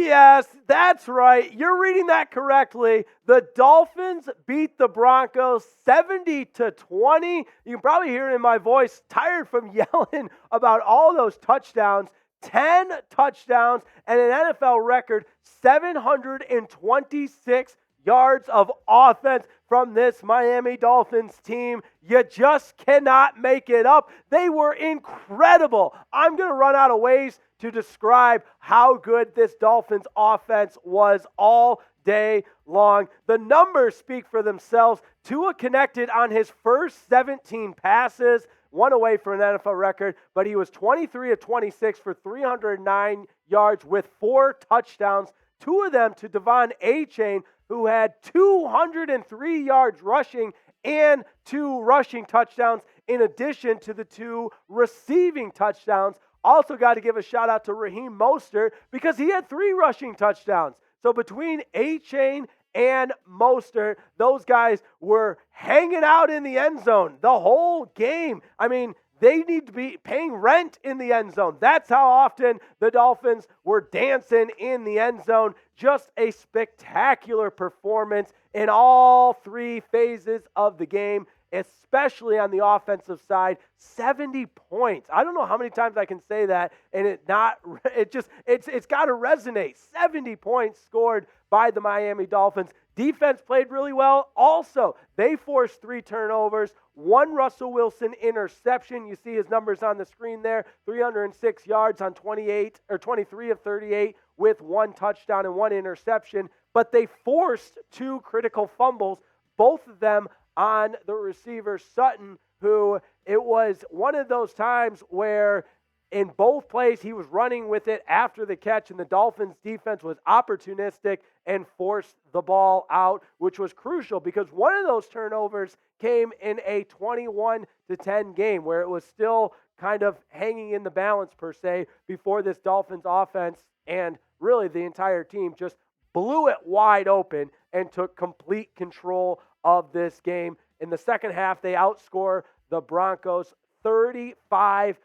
yes, that's right. You're reading that correctly. The Dolphins beat the Broncos 70-20. You can probably hear it in my voice, tired from yelling about all those touchdowns. 10 touchdowns and an NFL record 726 yards of offense from this Miami Dolphins team. You just cannot make it up. They were incredible. I'm going to run out of ways to describe how good this Dolphins offense was all day long. The numbers speak for themselves. Tua connected on his first 17 passes, one away from an NFL record, but he was 23 of 26 for 309 yards with 4 touchdowns, 2 of them to De'Von Achane, who had 203 yards rushing and 2 rushing touchdowns in addition to the 2 receiving touchdowns. Also got to give a shout out to Raheem Mostert because he had 3 rushing touchdowns. So between Achane and Mostert, those guys were hanging out in the end zone the whole game. I mean, they need to be paying rent in the end zone. That's how often the Dolphins were dancing in the end zone. Just a spectacular performance in all 3 phases of the game, especially on the offensive side. 70 points. I don't know how many times I can say that and it's got to resonate. 70 points scored by the Miami Dolphins. Defense played really well. Also, they forced 3 turnovers, 1 Russell Wilson interception. You see his numbers on the screen there. 306 yards on 23 of 38 with 1 touchdown and 1 interception. But they forced 2 critical fumbles, both of them on the receiver Sutton, who it was one of those times where in both plays, he was running with it after the catch, and the Dolphins' defense was opportunistic and forced the ball out, which was crucial because one of those turnovers came in a 21-10 game where it was still kind of hanging in the balance, per se, before this Dolphins offense and really the entire team just blew it wide open and took complete control of this game. In the second half, they outscore the Broncos 35-7.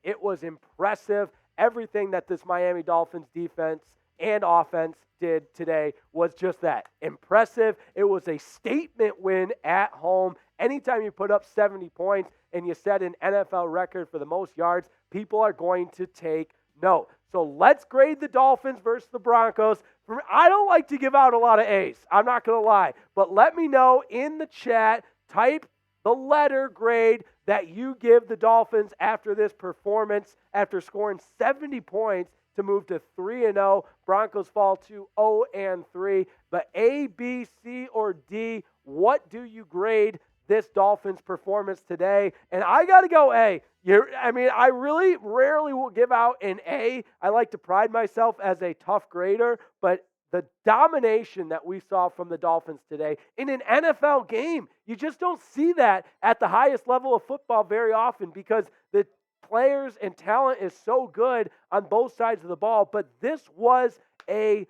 It was impressive. Everything that this Miami Dolphins defense and offense did today was just that. Impressive. It was a statement win at home. Anytime you put up 70 points and you set an NFL record for the most yards, people are going to take note. So let's grade the Dolphins versus the Broncos. I don't like to give out a lot of A's. I'm not going to lie. But let me know in the chat. Type the letter grade that you give the Dolphins after this performance, after scoring 70 points to move to 3-0. Broncos fall to 0-3. But A, B, C, or D, what do you grade this Dolphins performance today? And I got to go A. I really rarely will give out an A. I like to pride myself as a tough grader, but the domination that we saw from the Dolphins today in an NFL game, you just don't see that at the highest level of football very often because the players and talent is so good on both sides of the ball. But this was a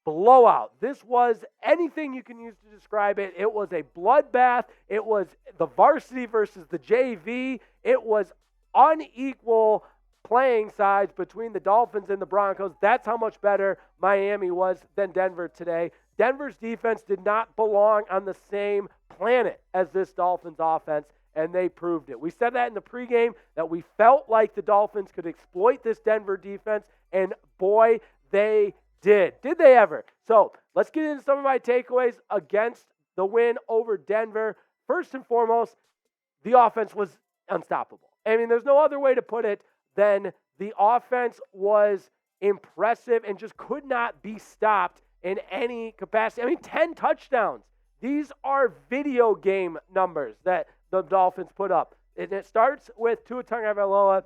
blowout. This was anything you can use to describe it. It was a bloodbath. It was the varsity versus the JV. It was unequal playing sides between the Dolphins and the Broncos. That's how much better Miami was than Denver today. Denver's defense did not belong on the same planet as this Dolphins offense, and they proved it. We said that in the pregame, that we felt like the Dolphins could exploit this Denver defense, and boy, they did. Did they ever? So let's get into some of my takeaways against the win over Denver. First and foremost, the offense was unstoppable. I mean, there's no other way to put it than the offense was impressive and just could not be stopped in any capacity. I mean, 10 touchdowns. These are video game numbers that the Dolphins put up. And it starts with Tua Tagovailoa.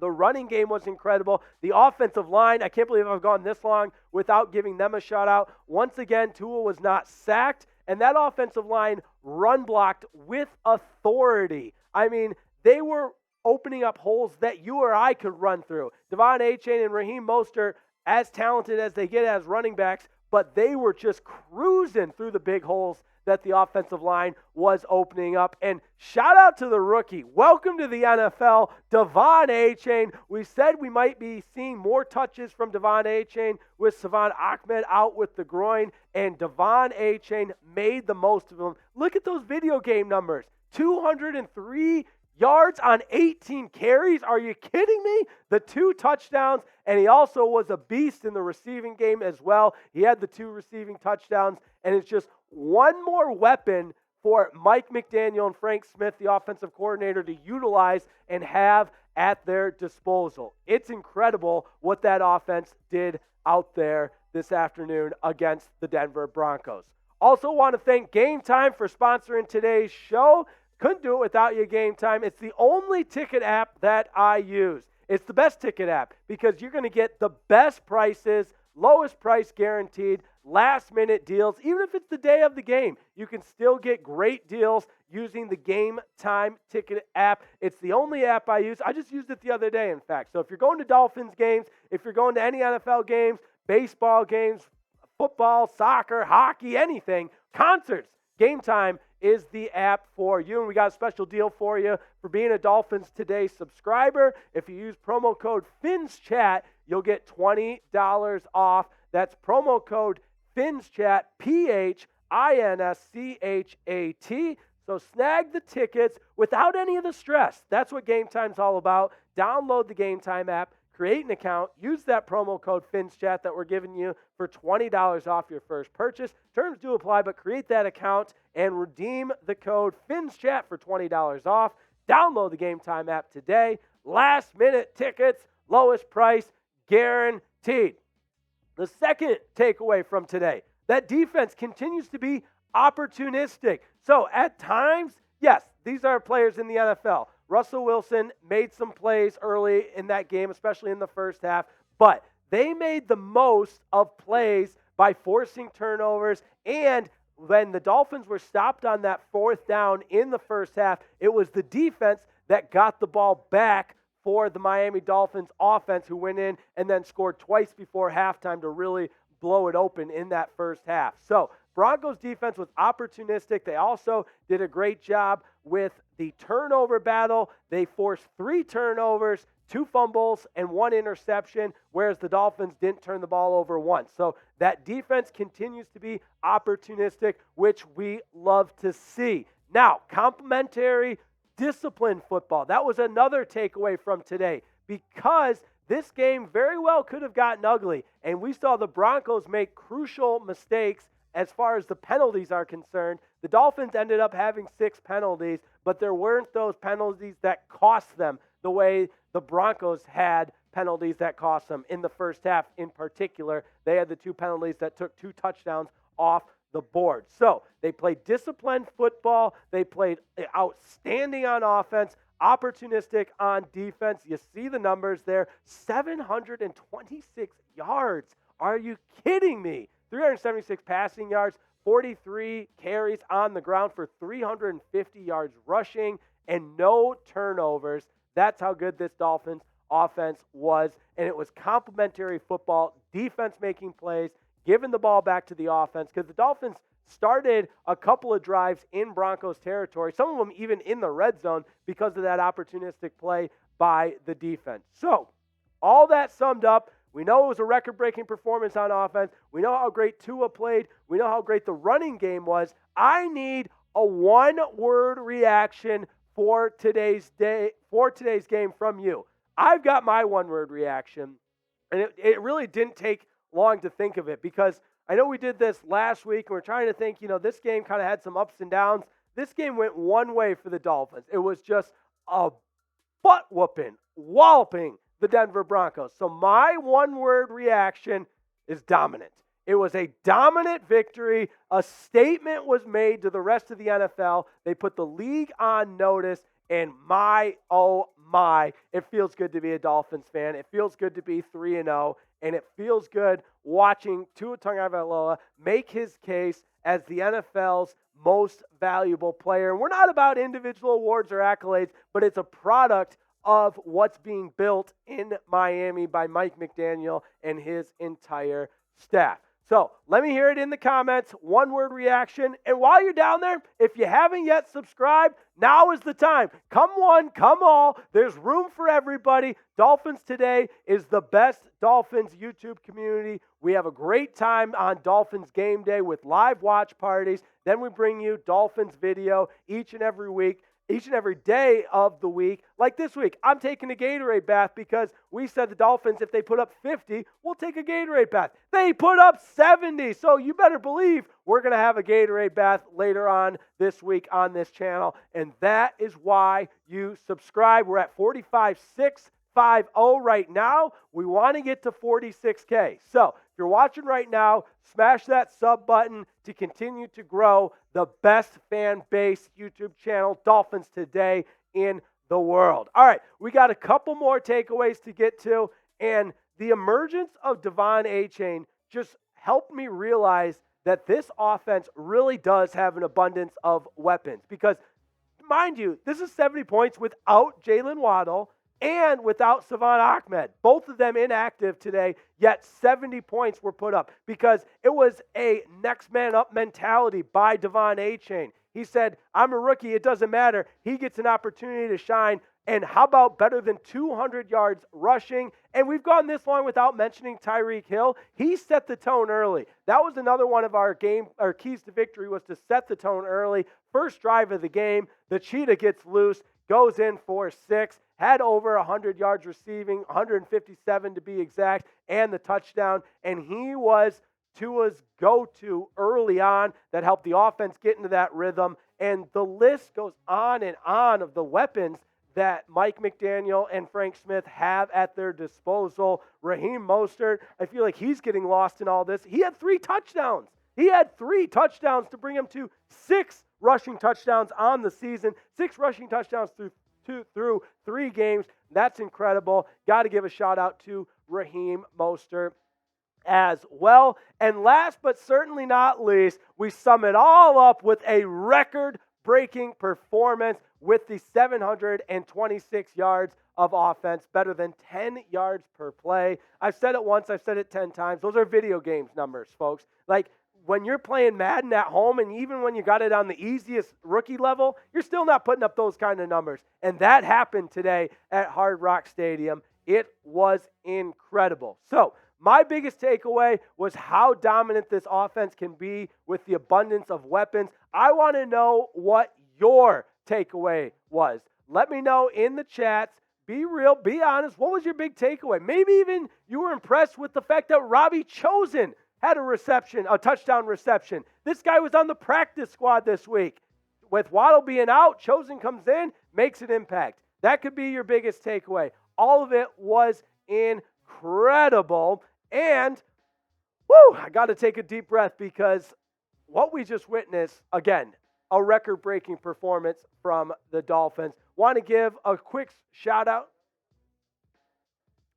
The running game was incredible. The offensive line, I can't believe I've gone this long without giving them a shout out. Once again, Tua was not sacked, and that offensive line run blocked with authority. I mean, they were opening up holes that you or I could run through. De'Von Achane and Raheem Mostert, as talented as they get as running backs, but they were just cruising through the big holes that the offensive line was opening up. And shout out to the rookie. Welcome to the NFL, De'Von Achane. We said we might be seeing more touches from De'Von Achane with De'Von Achane out with the groin, and De'Von Achane made the most of them. Look at those video game numbers. 203 yards on 18 carries. Are you kidding me? The 2 touchdowns, and he also was a beast in the receiving game as well. He had the 2 receiving touchdowns, and it's just one more weapon for Mike McDaniel and Frank Smith, the offensive coordinator, to utilize and have at their disposal. It's incredible what that offense did out there this afternoon against the Denver Broncos. Also want to thank Game Time for sponsoring today's show. Couldn't do it without you, Game Time. It's the only ticket app that I use. It's the best ticket app because you're going to get the best prices, lowest price guaranteed, last-minute deals. Even if it's the day of the game, you can still get great deals using the Game Time ticket app. It's the only app I use. I just used it the other day, in fact. So if you're going to Dolphins games, if you're going to any NFL games, baseball games, football, soccer, hockey, anything, concerts, Game Time is the app for you. And we got a special deal for you for being a Dolphins Today subscriber. If you use promo code FINSCHAT, you'll get $20 off. That's promo code FINSCHAT, PHINSCHAT. So snag the tickets without any of the stress. That's what Game Time's all about. Download the Game Time app, create an account, use that promo code FINSCHAT that we're giving you for $20 off your first purchase. Terms do apply, but create that account and redeem the code FINSCHAT for $20 off. Download the Game Time app today. Last minute tickets, lowest price, guaranteed. The second takeaway from today, that defense continues to be opportunistic. So at times, yes, these are players in the NFL. Russell Wilson made some plays early in that game, especially in the first half, but they made the most of plays by forcing turnovers. And when the Dolphins were stopped on that 4th down in the first half, it was the defense that got the ball back for the Miami Dolphins offense, who went in and then scored twice before halftime to really blow it open in that first half. So Broncos defense was opportunistic. They also did a great job with the turnover battle. They forced 3 turnovers, 2 fumbles, and 1 interception, whereas the Dolphins didn't turn the ball over once. So that defense continues to be opportunistic, which we love to see. Now, complementary disciplined football. That was another takeaway from today, because this game very well could have gotten ugly, and we saw the Broncos make crucial mistakes as far as the penalties are concerned. The Dolphins ended up having 6 penalties, but there weren't those penalties that cost them the way the Broncos had penalties that cost them in the first half. In particular, they had the 2 penalties that took 2 touchdowns off the board. So they played disciplined football. They played outstanding on offense, opportunistic on defense. You see the numbers there. 726 yards. Are you kidding me? 376 passing yards, 43 carries on the ground for 350 yards rushing, and no turnovers. That's how good this Dolphins offense was. And it was complementary football, defense making plays, giving the ball back to the offense, because the Dolphins started a couple of drives in Broncos territory, some of them even in the red zone, because of that opportunistic play by the defense. So all that summed up, we know it was a record-breaking performance on offense. We know how great Tua played. We know how great the running game was. I need a one-word reaction for today's game from you. I've got my one-word reaction, and it really didn't take long to think of it, because I know we did this last week, and we're trying to think, this game kind of had some ups and downs. This game went one way for the Dolphins. It was just a butt-whooping, walloping the Denver Broncos. So my one-word reaction is dominant. It was a dominant victory. A statement was made to the rest of the NFL. They put the league on notice, and oh my, it feels good to be a Dolphins fan. It feels good to be 3-0, and it feels good watching Tua Tagovailoa make his case as the NFL's most valuable player. And we're not about individual awards or accolades, but it's a product of what's being built in Miami by Mike McDaniel and his entire staff. So let me hear it in the comments, one-word reaction. And while you're down there, if you haven't yet subscribed, now is the time. Come one, come all. There's room for everybody. Dolphins Today is the best Dolphins YouTube community. We have a great time on Dolphins Game Day with live watch parties. Then we bring you Dolphins video each and every week. Each and every day of the week. Like this week, I'm taking a Gatorade bath because we said the Dolphins, if they put up 50, we'll take a Gatorade bath. They put up 70, so you better believe we're going to have a Gatorade bath later on this week on this channel, and that is why you subscribe. We're at 45,650 right now. We want to get to 46K. So if you're watching right now, smash that sub button to continue to grow the best fan base YouTube channel, Dolphins Today, in the world. All right, we got a couple more takeaways to get to, and the emergence of De'Von Achane just helped me realize that this offense really does have an abundance of weapons because, mind you, this is 70 points without Jalen Waddle and without De'Von Achane, both of them inactive today, yet 70 points were put up because it was a next man up mentality by De'Von Achane. He said, I'm a rookie, it doesn't matter. He gets an opportunity to shine. And how about better than 200 yards rushing? And we've gone this long without mentioning Tyreek Hill. He set the tone early. That was another one of our keys to victory was to set the tone early. First drive of the game, the Cheetah gets loose, goes in for 6, had over 100 yards receiving, 157 to be exact, and the touchdown. And he was Tua's go-to early on that helped the offense get into that rhythm. And the list goes on and on of the weapons that Mike McDaniel and Frank Smith have at their disposal. Raheem Mostert, I feel like he's getting lost in all this. He had 3 touchdowns. He had 3 touchdowns to bring him to 6 rushing touchdowns on the season. 6 rushing touchdowns through 3 games. That's incredible. Got to give a shout out to Raheem Mostert as well. And last but certainly not least, we sum it all up with a record-breaking performance with the 726 yards of offense, better than 10 yards per play. I've said it once, I've said it 10 times. Those are video games numbers, folks. Like, when you're playing Madden at home, and even when you got it on the easiest rookie level, you're still not putting up those kind of numbers. And that happened today at Hard Rock Stadium. It was incredible. So, my biggest takeaway was how dominant this offense can be with the abundance of weapons. I want to know what your takeaway was. Let me know in the chats. Be real, be honest. What was your big takeaway? Maybe even you were impressed with the fact that Robbie Chosen had a touchdown reception. This guy was on the practice squad this week. With Waddle being out, Chosen comes in, makes an impact. That could be your biggest takeaway. All of it was incredible. And, I got to take a deep breath because what we just witnessed, again, a record-breaking performance from the Dolphins. Want to give a quick shout-out.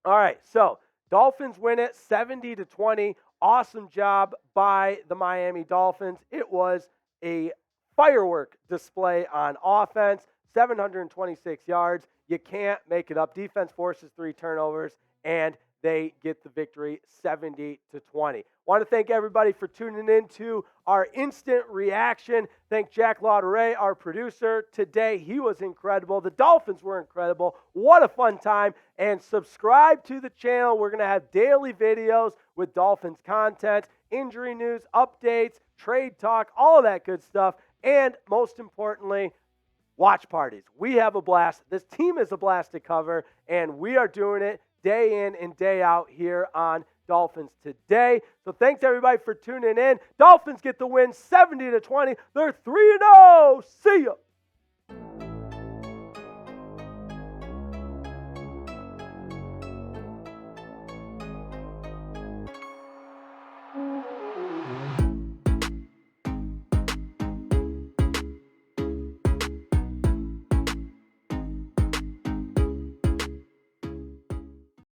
All right, so Dolphins win it 70-20. Awesome job by the Miami Dolphins. It was a firework display on offense, 726 yards. You can't make it up. Defense forces 3 turnovers, and they get the victory 70-20. Want to thank everybody for tuning in to our instant reaction. Thank Jack Lauderay, our producer today. He was incredible. The Dolphins were incredible. What a fun time. And subscribe to the channel. We're going to have daily videos with Dolphins content, injury news, updates, trade talk, all of that good stuff. And most importantly, watch parties. We have a blast. This team is a blast to cover, and we are doing it day in and day out here on Dolphins Today. So thanks everybody for tuning in. Dolphins get the win 70-20. They're 3-0. See ya.